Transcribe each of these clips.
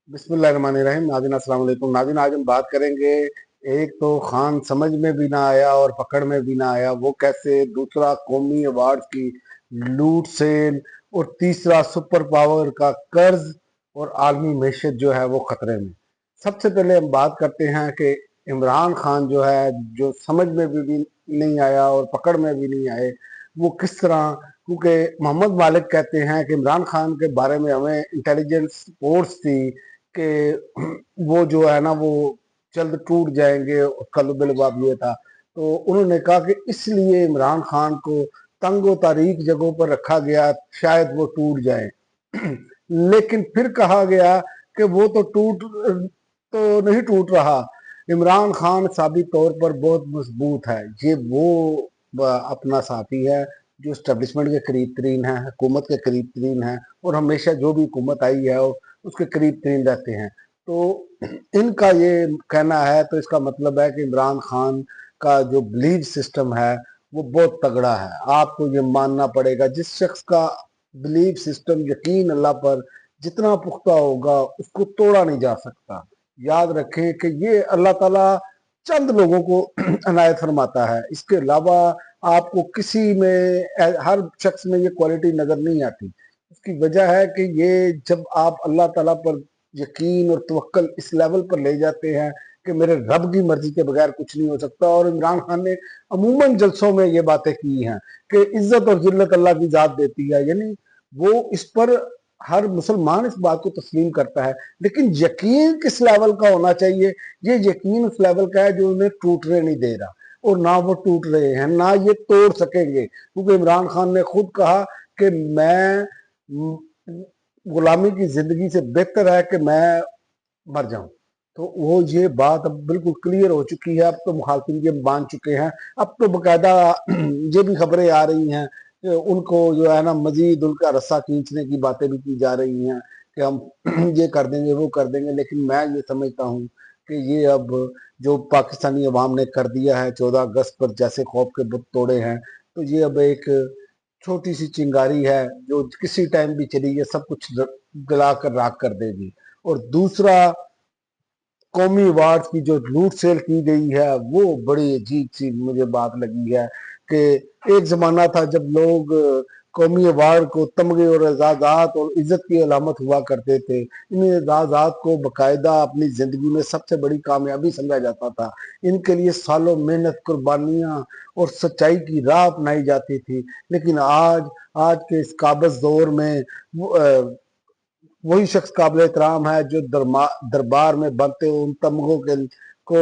बिस्मिल्लाहिर्रहमानिर्रहीम। नाज़रीन अस्सलाम वालेकुम। नाज़रीन आज हम बात करेंगे, एक तो खान समझ में भी ना आया और पकड़ में भी ना आया वो कैसे, दूसरा कौमी अवार्ड की लूट सेल, और तीसरा सुपर पावर का कर्ज और आलमी मैशत जो है वो खतरे में। सबसे पहले हम बात करते हैं कि इमरान खान जो है, जो समझ में भी नहीं आया और पकड़ में भी नहीं आए, वो किस तरह, क्योंकि मोहम्मद मालिक कहते हैं कि इमरान खान के बारे में हमें इंटेलिजेंस रिपोर्ट्स थी कि वो जो है ना वो जल्द टूट जाएंगे, उसका लुबे ये था। तो उन्होंने कहा कि इसलिए इमरान खान को तंगो तारीख जगहों पर रखा गया, शायद वो टूट जाए। लेकिन फिर कहा गया कि वो तो नहीं टूट रहा। इमरान खान साबित तौर पर बहुत मजबूत है। ये वो अपना साथी है जो स्टैब्लिशमेंट के करीब तरीन है, हुकूमत के करीब तरीन है, और हमेशा जो भी हुकूमत आई है उसके करीब तरीन रहते हैं। तो इनका ये कहना है, तो इसका मतलब है कि इमरान खान का जो बिलीव सिस्टम है वो बहुत तगड़ा है। आपको ये मानना पड़ेगा, जिस शख्स का बिलीव सिस्टम, यकीन अल्लाह पर जितना पुख्ता होगा उसको तोड़ा नहीं जा सकता। याद रखें कि ये अल्लाह ताला चंद लोगों को अनायत फरमाता है, इसके अलावा आपको किसी में, हर शख्स में ये क्वालिटी नजर नहीं आती। उसकी वजह है कि ये जब आप अल्लाह ताला पर यकीन और तवक्कल इस लेवल पर ले जाते हैं कि मेरे रब की मर्जी के बगैर कुछ नहीं हो सकता। और इमरान खान ने अमूमन जलसों में ये बातें की हैं कि इज्जत और जिल्लत अल्लाह की जात देती है, यानी वो इस पर हर मुसलमान इस बात को तस्लीम करता है। लेकिन यकीन किस लेवल का होना चाहिए, ये यकीन उस लेवल का है जो उन्हें टूटने नहीं दे रहा, और ना वो टूट रहे हैं, ना ये तोड़ सकेंगे। क्योंकि इमरान खान ने खुद कहा कि मैं गुलामी की जिंदगी से बेहतर है कि मैं मर जाऊं। तो वो ये बात अब बिल्कुल क्लियर हो चुकी है। अब तो मुखालफिन ये मान चुके हैं। अब तो बकायदा ये भी खबरें आ रही हैं कि उनको जो है ना मजीद उनका रस्सा खींचने की बातें भी की जा रही हैं कि हम ये कर देंगे, वो कर देंगे। लेकिन मैं ये समझता हूँ कि ये अब जो पाकिस्तानी अवाम ने कर दिया है 14 अगस्त पर, जैसे खौफ के बुत तोड़े हैं, तो ये अब एक छोटी सी चिंगारी है जो किसी टाइम भी चली, ये सब कुछ गला कर राख कर देगी। और दूसरा, कौमी अवार्ड की जो लूट सेल की गई है वो बड़ी अजीब सी मुझे बात लगी है कि एक जमाना था जब लोग कौमी अवार्ड को तमगे और एजाजात और इज्जत की अलामत हुआ करते थे। इन एजाजात को बकायदा अपनी जिंदगी में सबसे बड़ी कामयाबी समझा जाता था। इनके लिए सालों मेहनत, कुर्बानियां और सच्चाई की राह अपनाई जाती थी। लेकिन आज आज के इस काबज दौर में वही शख्स काबिल एहतराम है जो दरबार में बनते उन तमगों के को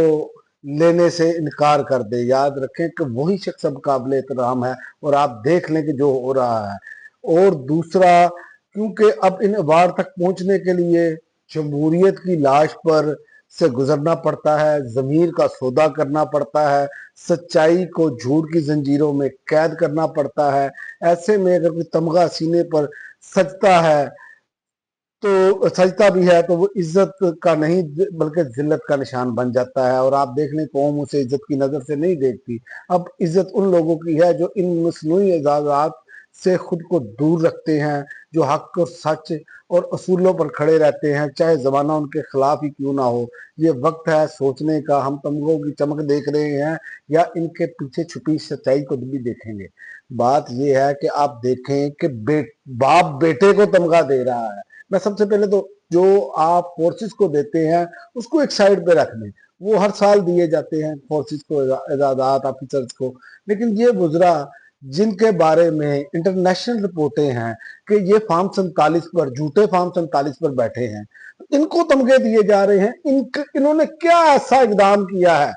लेने से इनकार कर दे। याद रखें कि वही शख्स अब काबिल एहतराम है, और आप देख लें कि जो हो रहा है। और दूसरा, क्योंकि अब इन अवार्ड तक पहुंचने के लिए जमहूरियत की लाश पर से गुजरना पड़ता है, जमीर का सौदा करना पड़ता है, सच्चाई को झूठ की जंजीरों में कैद करना पड़ता है। ऐसे में अगर कोई तमगा सीने पर सजता है, तो सजता भी है, तो वो इज्जत का नहीं बल्कि जिल्लत का निशान बन जाता है। और आप देख लें, कौम उसे इज्जत की नजर से नहीं देखती। अब इज्जत उन लोगों की है जो इन मसनूई एजाजात से खुद को दूर रखते हैं, जो हक और सच और असूलों पर खड़े रहते हैं, चाहे जमाना उनके खिलाफ ही क्यों ना हो। ये वक्त है सोचने का, हम तमगों की चमक देख रहे हैं या इनके पीछे छुपी सच्चाई को भी देखेंगे। बात यह है कि आप देखें कि बाप बेटे को तमगा दे रहा है। मैं सबसे पहले तो जो आप फोर्सेस को देते हैं उसको एक साइड पे रख दें। वो हर साल दिए जाते हैं फोर्सेस को, एजाजात ऑफिसर्स को। लेकिन ये गुजरा जिनके बारे में इंटरनेशनल रिपोर्टें हैं कि ये फार्म 47 पर, झूठे फार्म 47 पर बैठे हैं, इनको तमगे दिए जा रहे हैं। इन्होंने क्या ऐसा इकदाम किया है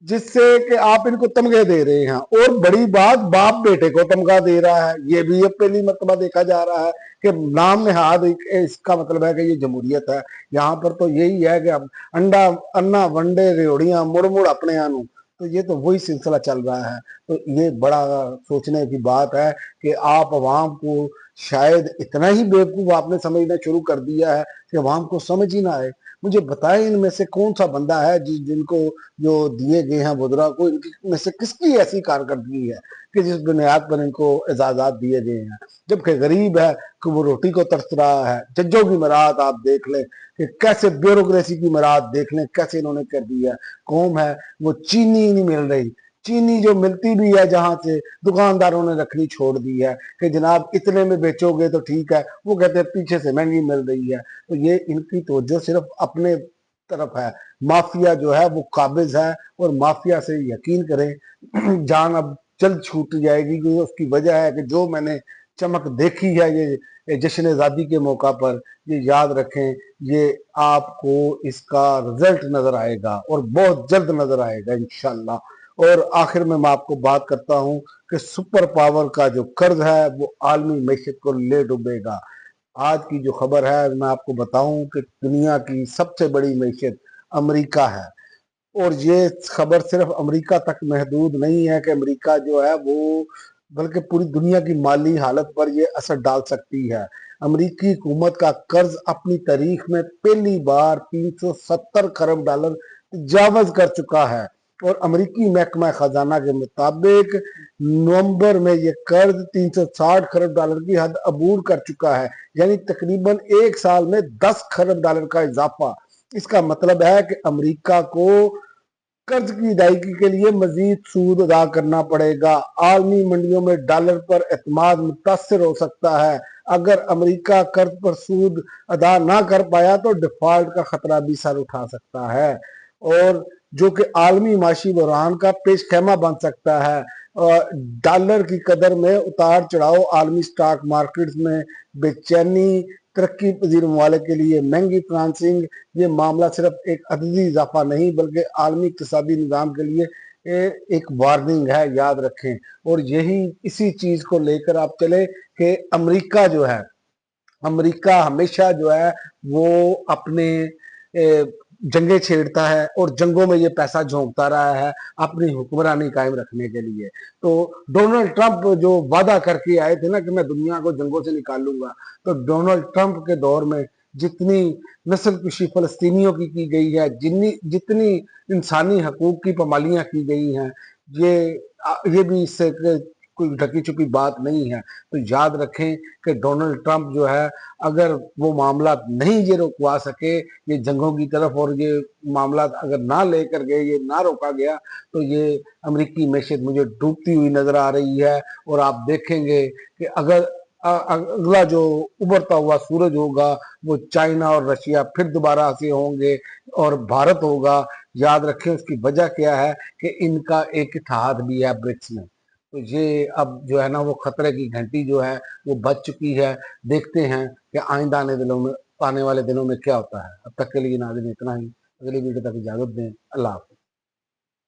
जिससे कि आप इनको तमगे दे रहे हैं? और बड़ी बात, बाप बेटे को तमगा दे रहा है। ये भी अब पहली मर्तबा देखा जा रहा है कि नाम नेहाद इसका मतलब है कि ये जमहूरियत है। यहाँ पर तो यही है कि अब अंडा अन्ना वंडे रेवड़ियां मुड़ मुड़ अपने आनू, तो ये तो वही सिलसिला चल रहा है। तो ये बड़ा सोचने की बात है कि आप अवाम को شاید اتنا ہی بیوقوف آپ نے سمجھنا شروع کر دیا ہے کہ عوام کو سمجھ ہی نہ آئے۔ مجھے بتائیں ان میں سے کون سا بندہ ہے جن کو جو دیے گئے ہیں وزراء کو، ان میں سے کس کی ایسی کارکردگی ہے کہ جس بنیاد پر ان کو اعزازات دیے گئے ہیں، جبکہ غریب ہے کہ وہ روٹی کو ترس رہا ہے۔ ججوں کی مراعات آپ دیکھ لیں کہ کیسے بیوروکریسی کی مراعات دیکھ لیں کیسے انہوں نے کر دیا۔ قوم ہے وہ چینی نہیں مل رہی، چینی جو ملتی بھی ہے جہاں سے دکانداروں نے رکھنی چھوڑ دی ہے کہ جناب اتنے میں بیچو گے تو ٹھیک ہے، وہ کہتے ہیں پیچھے سے مہنگی مل رہی ہے۔ تو یہ ان کی توجہ صرف اپنے طرف ہے۔ مافیا جو ہے وہ قابض ہے، اور مافیا سے یقین کریں جان اب جلد چھوٹ جائے گی، کیونکہ اس کی وجہ ہے کہ جو میں نے چمک دیکھی ہے یہ جشن آزادی کے موقع پر، یہ یاد رکھیں یہ آپ کو اس کا رزلٹ نظر آئے گا اور بہت جلد نظر آئے گا انشاءاللہ۔ اور آخر میں آپ کو بات کرتا ہوں کہ سپر پاور کا جو قرض ہے وہ عالمی معیشت کو لے ڈوبے گا۔ آج کی جو خبر ہے میں آپ کو بتاؤں کہ دنیا کی سب سے بڑی معیشت امریکہ ہے، اور یہ خبر صرف امریکہ تک محدود نہیں ہے کہ امریکہ جو ہے وہ، بلکہ پوری دنیا کی مالی حالت پر یہ اثر ڈال سکتی ہے۔ امریکی حکومت کا قرض اپنی تاریخ میں پہلی بار 370 کھرب ڈالر تجاوز کر چکا ہے، اور امریکی محکمہ خزانہ کے مطابق نومبر میں یہ قرض 360 کھرب ڈالر کی حد عبور کر چکا ہے، یعنی تقریباً ایک سال میں 10 کھرب ڈالر کا اضافہ۔ اس کا مطلب ہے کہ امریکہ کو قرض کی ادائیگی کے لیے مزید سود ادا کرنا پڑے گا۔ عالمی منڈیوں میں ڈالر پر اعتماد متاثر ہو سکتا ہے۔ اگر امریکہ قرض پر سود ادا نہ کر پایا تو ڈیفالٹ کا خطرہ بھی سر اٹھا سکتا ہے، اور جو کہ عالمی معاشی بحران کا پیش خیمہ بن سکتا ہے۔ ڈالر کی قدر میں اتار چڑھاؤ، عالمی سٹاک مارکیٹس میں بے چینی، ترقی پذیر ممالک کے لیے مہنگی فنانسنگ، یہ معاملہ صرف ایک عددی اضافہ نہیں بلکہ عالمی اقتصادی نظام کے لیے ایک وارننگ ہے، یاد رکھیں۔ اور یہی اسی چیز کو لے کر آپ چلے کہ امریکہ جو ہے، امریکہ ہمیشہ جو ہے وہ اپنے جنگیں چھیڑتا ہے، اور جنگوں میں یہ پیسہ جھونکتا رہا ہے اپنی حکمرانی قائم رکھنے کے لیے۔ تو ڈونلڈ ٹرمپ جو وعدہ کر کے آئے تھے نا کہ میں دنیا کو جنگوں سے نکال لوں گا، تو ڈونلڈ ٹرمپ کے دور میں جتنی نسل کشی فلسطینیوں کی گئی ہے، جتنی انسانی حقوق کی پامالیاں کی گئی ہیں، یہ بھی اس سے کوئی ڈھکی چھپی بات نہیں ہے۔ تو یاد رکھیں کہ ڈونلڈ ٹرمپ جو ہے اگر وہ معاملات نہیں یہ روکوا سکے یہ جنگوں کی طرف، اور یہ معاملات اگر نہ لے کر گئے، یہ نہ روکا گیا، تو یہ امریکی معیشت مجھے ڈوبتی ہوئی نظر آ رہی ہے۔ اور آپ دیکھیں گے کہ اگر اگلا جو ابھرتا ہوا سورج ہوگا وہ چائنا اور رشیا پھر دوبارہ سے ہوں گے، اور بھارت ہوگا۔ یاد رکھیں اس کی وجہ کیا ہے کہ ان کا ایک اتحاد بھی ہے برکس میں۔ تو یہ اب جو ہے نا وہ خطرے کی گھنٹی جو ہے وہ بج چکی ہے۔ دیکھتے ہیں کہ آئندہ آنے والے دنوں میں کیا ہوتا ہے۔ اب تک کے لیے ناظرین اتنا ہی، اگلی ویڈیو تک اجازت دیں، اللہ حافظ۔